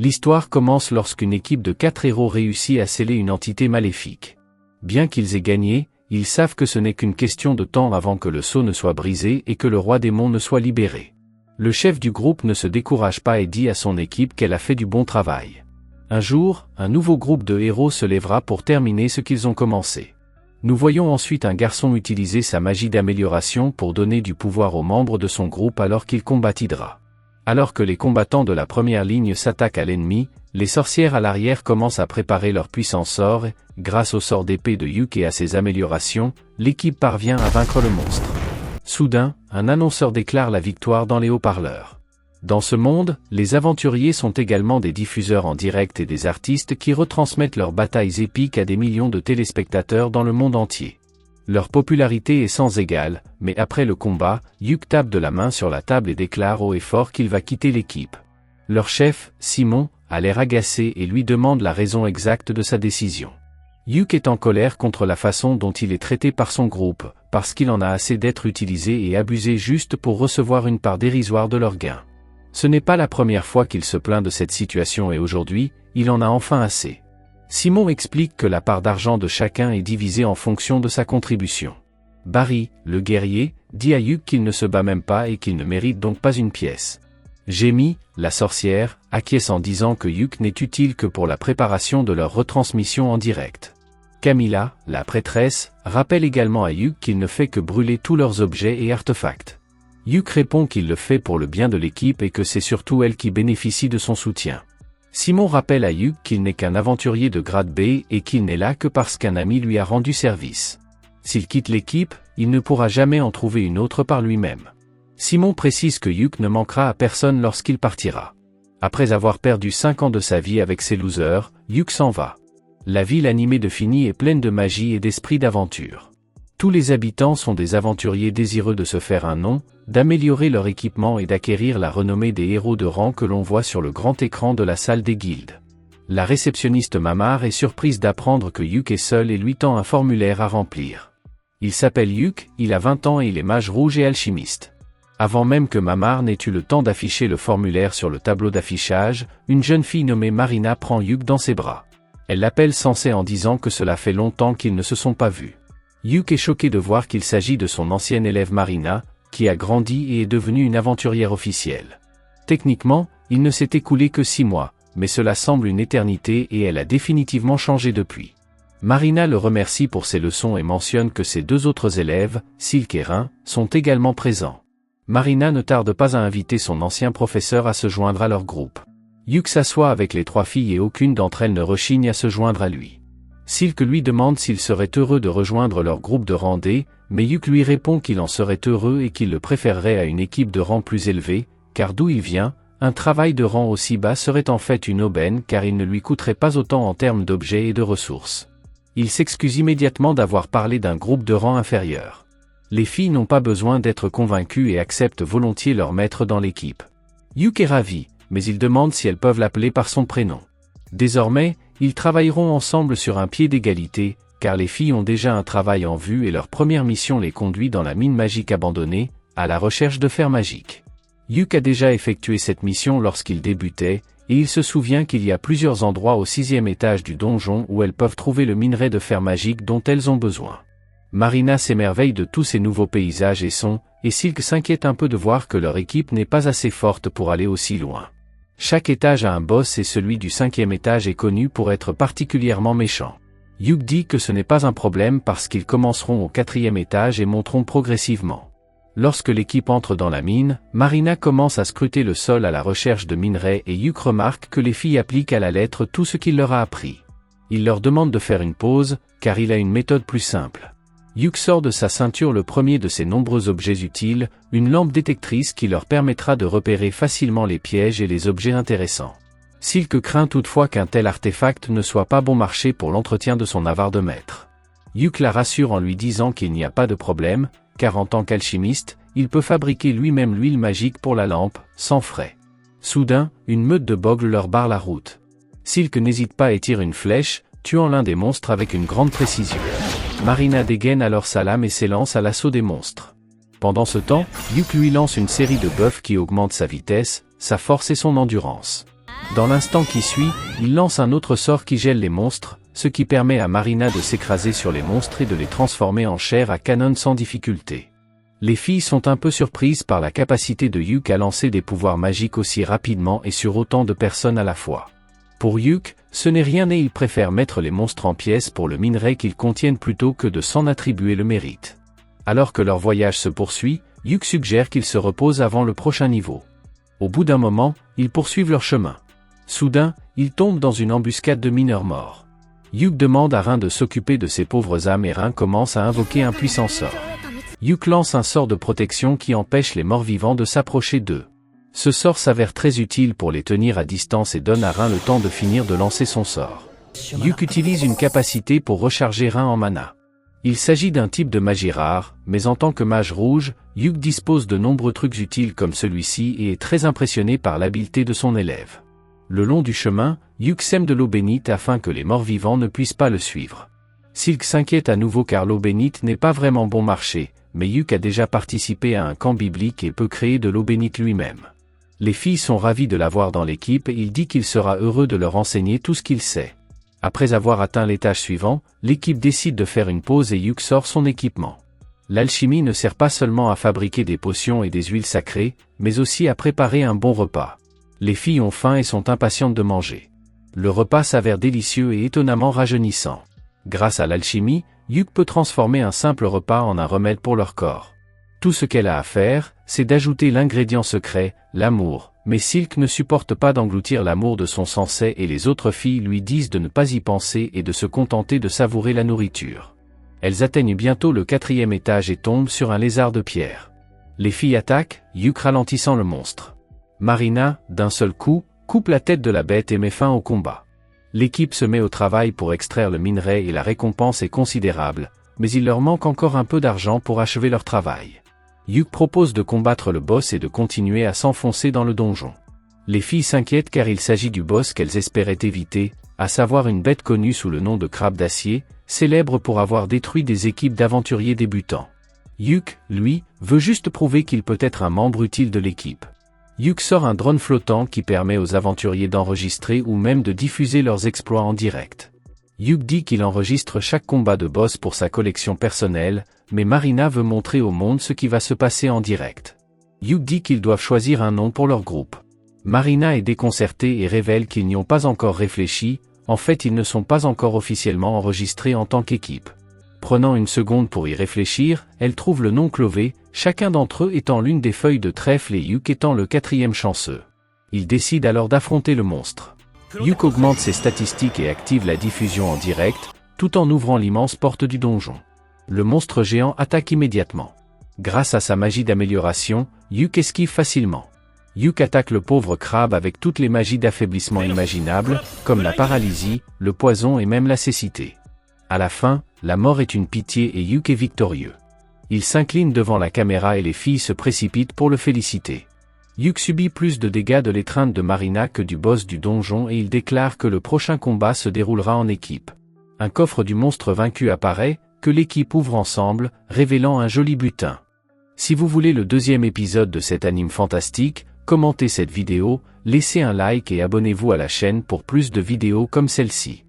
L'histoire commence lorsqu'une équipe de 4 héros réussit à sceller une entité maléfique. Bien qu'ils aient gagné, ils savent que ce n'est qu'une question de temps avant que le sceau ne soit brisé et que le roi démon ne soit libéré. Le chef du groupe ne se décourage pas et dit à son équipe qu'elle a fait du bon travail. Un jour, un nouveau groupe de héros se lèvera pour terminer ce qu'ils ont commencé. Nous voyons ensuite un garçon utiliser sa magie d'amélioration pour donner du pouvoir aux membres de son groupe alors qu'il combat Hydra. Alors que les combattants de la première ligne s'attaquent à l'ennemi, les sorcières à l'arrière commencent à préparer leur puissant sort et, grâce au sort d'épée de Yuk et à ses améliorations, l'équipe parvient à vaincre le monstre. Soudain, un annonceur déclare la victoire dans les haut-parleurs. Dans ce monde, les aventuriers sont également des diffuseurs en direct et des artistes qui retransmettent leurs batailles épiques à des millions de téléspectateurs dans le monde entier. Leur popularité est sans égale, mais après le combat, Yuk tape de la main sur la table et déclare haut et fort qu'il va quitter l'équipe. Leur chef, Simon, a l'air agacé et lui demande la raison exacte de sa décision. Yuk est en colère contre la façon dont il est traité par son groupe, parce qu'il en a assez d'être utilisé et abusé juste pour recevoir une part dérisoire de leurs gains. Ce n'est pas la première fois qu'il se plaint de cette situation et aujourd'hui, il en a enfin assez. Simon explique que la part d'argent de chacun est divisée en fonction de sa contribution. Barry, le guerrier, dit à Yuk qu'il ne se bat même pas et qu'il ne mérite donc pas une pièce. Jamie, la sorcière, acquiesce en disant que Yuk n'est utile que pour la préparation de leur retransmission en direct. Camilla, la prêtresse, rappelle également à Yuk qu'il ne fait que brûler tous leurs objets et artefacts. Yuk répond qu'il le fait pour le bien de l'équipe et que c'est surtout elle qui bénéficie de son soutien. Simon rappelle à Yuk qu'il n'est qu'un aventurier de grade B et qu'il n'est là que parce qu'un ami lui a rendu service. S'il quitte l'équipe, il ne pourra jamais en trouver une autre par lui-même. Simon précise que Yuk ne manquera à personne lorsqu'il partira. Après avoir perdu 5 ans de sa vie avec ces losers, Yuk s'en va. La ville animée de Fini est pleine de magie et d'esprit d'aventure. Tous les habitants sont des aventuriers désireux de se faire un nom, d'améliorer leur équipement et d'acquérir la renommée des héros de rang que l'on voit sur le grand écran de la salle des guildes. La réceptionniste Mamar est surprise d'apprendre que Yuk est seul et lui tend un formulaire à remplir. Il s'appelle Yuk, il a 20 ans et il est mage rouge et alchimiste. Avant même que Mamar n'ait eu le temps d'afficher le formulaire sur le tableau d'affichage, une jeune fille nommée Marina prend Yuk dans ses bras. Elle l'appelle Sensei en disant que cela fait longtemps qu'ils ne se sont pas vus. Yuk est choqué de voir qu'il s'agit de son ancienne élève Marina, qui a grandi et est devenue une aventurière officielle. Techniquement, il ne s'est écoulé que 6 mois, mais cela semble une éternité et elle a définitivement changé depuis. Marina le remercie pour ses leçons et mentionne que ses 2 autres élèves, Silk et Rin, sont également présents. Marina ne tarde pas à inviter son ancien professeur à se joindre à leur groupe. Yuk s'assoit avec les 3 filles et aucune d'entre elles ne rechigne à se joindre à lui. Silk lui demande s'il serait heureux de rejoindre leur groupe de rang D, mais Yuk lui répond qu'il en serait heureux et qu'il le préférerait à une équipe de rang plus élevé, car d'où il vient, un travail de rang aussi bas serait en fait une aubaine car il ne lui coûterait pas autant en termes d'objets et de ressources. Il s'excuse immédiatement d'avoir parlé d'un groupe de rang inférieur. Les filles n'ont pas besoin d'être convaincues et acceptent volontiers leur maître dans l'équipe. Yuk est ravi, mais il demande si elles peuvent l'appeler par son prénom. Désormais, ils travailleront ensemble sur un pied d'égalité, car les filles ont déjà un travail en vue et leur première mission les conduit dans la mine magique abandonnée, à la recherche de fer magique. Yuk a déjà effectué cette mission lorsqu'il débutait, et il se souvient qu'il y a plusieurs endroits au 6e étage du donjon où elles peuvent trouver le minerai de fer magique dont elles ont besoin. Marina s'émerveille de tous ces nouveaux paysages et Silk s'inquiète un peu de voir que leur équipe n'est pas assez forte pour aller aussi loin. Chaque étage a un boss et celui du 5e étage est connu pour être particulièrement méchant. Yuk dit que ce n'est pas un problème parce qu'ils commenceront au 4e étage et monteront progressivement. Lorsque l'équipe entre dans la mine, Marina commence à scruter le sol à la recherche de minerais et Yuk remarque que les filles appliquent à la lettre tout ce qu'il leur a appris. Il leur demande de faire une pause, car il a une méthode plus simple. Yuk sort de sa ceinture le premier de ses nombreux objets utiles, une lampe détectrice qui leur permettra de repérer facilement les pièges et les objets intéressants. Silk craint toutefois qu'un tel artefact ne soit pas bon marché pour l'entretien de son avare de maître. Yuk la rassure en lui disant qu'il n'y a pas de problème, car en tant qu'alchimiste, il peut fabriquer lui-même l'huile magique pour la lampe, sans frais. Soudain, une meute de bogles leur barre la route. Silk n'hésite pas et tire une flèche, tuant l'un des monstres avec une grande précision. Marina dégaine alors sa lame et s'élance à l'assaut des monstres. Pendant ce temps, Yuk lui lance une série de buffs qui augmentent sa vitesse, sa force et son endurance. Dans l'instant qui suit, il lance un autre sort qui gèle les monstres, ce qui permet à Marina de s'écraser sur les monstres et de les transformer en chair à canon sans difficulté. Les filles sont un peu surprises par la capacité de Yuk à lancer des pouvoirs magiques aussi rapidement et sur autant de personnes à la fois. Pour Yuk, ce n'est rien et il préfère mettre les monstres en pièces pour le minerai qu'ils contiennent plutôt que de s'en attribuer le mérite. Alors que leur voyage se poursuit, Yuk suggère qu'ils se reposent avant le prochain niveau. Au bout d'un moment, ils poursuivent leur chemin. Soudain, ils tombent dans une embuscade de mineurs morts. Yuk demande à Rin de s'occuper de ces pauvres âmes et Rin commence à invoquer un puissant sort. Yuk lance un sort de protection qui empêche les morts-vivants de s'approcher d'eux. Ce sort s'avère très utile pour les tenir à distance et donne à Rin le temps de finir de lancer son sort. Yuk utilise une capacité pour recharger Rin en mana. Il s'agit d'un type de magie rare, mais en tant que mage rouge, Yuk dispose de nombreux trucs utiles comme celui-ci et est très impressionné par l'habileté de son élève. Le long du chemin, Yuk sème de l'eau bénite afin que les morts-vivants ne puissent pas le suivre. Silk s'inquiète à nouveau car l'eau bénite n'est pas vraiment bon marché, mais Yuk a déjà participé à un camp biblique et peut créer de l'eau bénite lui-même. Les filles sont ravies de l'avoir dans l'équipe et il dit qu'il sera heureux de leur enseigner tout ce qu'il sait. Après avoir atteint l'étage suivant, l'équipe décide de faire une pause et Yuk sort son équipement. L'alchimie ne sert pas seulement à fabriquer des potions et des huiles sacrées, mais aussi à préparer un bon repas. Les filles ont faim et sont impatientes de manger. Le repas s'avère délicieux et étonnamment rajeunissant. Grâce à l'alchimie, Yuk peut transformer un simple repas en un remède pour leur corps. Tout ce qu'elle a à faire, c'est d'ajouter l'ingrédient secret, l'amour, mais Silk ne supporte pas d'engloutir l'amour de son sensei et les autres filles lui disent de ne pas y penser et de se contenter de savourer la nourriture. Elles atteignent bientôt le 4e étage et tombent sur un lézard de pierre. Les filles attaquent, Yuk ralentissant le monstre. Marina, d'un seul coup, coupe la tête de la bête et met fin au combat. L'équipe se met au travail pour extraire le minerai et la récompense est considérable, mais il leur manque encore un peu d'argent pour achever leur travail. Yuk propose de combattre le boss et de continuer à s'enfoncer dans le donjon. Les filles s'inquiètent car il s'agit du boss qu'elles espéraient éviter, à savoir une bête connue sous le nom de crabe d'acier, célèbre pour avoir détruit des équipes d'aventuriers débutants. Yuk, lui, veut juste prouver qu'il peut être un membre utile de l'équipe. Yuk sort un drone flottant qui permet aux aventuriers d'enregistrer ou même de diffuser leurs exploits en direct. Yuk dit qu'il enregistre chaque combat de boss pour sa collection personnelle, mais Marina veut montrer au monde ce qui va se passer en direct. Yuk dit qu'ils doivent choisir un nom pour leur groupe. Marina est déconcertée et révèle qu'ils n'y ont pas encore réfléchi, en fait ils ne sont pas encore officiellement enregistrés en tant qu'équipe. Prenant une seconde pour y réfléchir, elle trouve le nom Clové, chacun d'entre eux étant l'une des feuilles de trèfle et Yuk étant le 4e chanceux. Ils décident alors d'affronter le monstre. Yuk augmente ses statistiques et active la diffusion en direct, tout en ouvrant l'immense porte du donjon. Le monstre géant attaque immédiatement. Grâce à sa magie d'amélioration, Yuk esquive facilement. Yuk attaque le pauvre crabe avec toutes les magies d'affaiblissement imaginables, comme la paralysie, le poison et même la cécité. À la fin, la mort est une pitié et Yuk est victorieux. Il s'incline devant la caméra et les filles se précipitent pour le féliciter. Yuk subit plus de dégâts de l'étreinte de Marina que du boss du donjon et il déclare que le prochain combat se déroulera en équipe. Un coffre du monstre vaincu apparaît, que l'équipe ouvre ensemble, révélant un joli butin. Si vous voulez le 2e épisode de cet anime fantastique, commentez cette vidéo, laissez un like et abonnez-vous à la chaîne pour plus de vidéos comme celle-ci.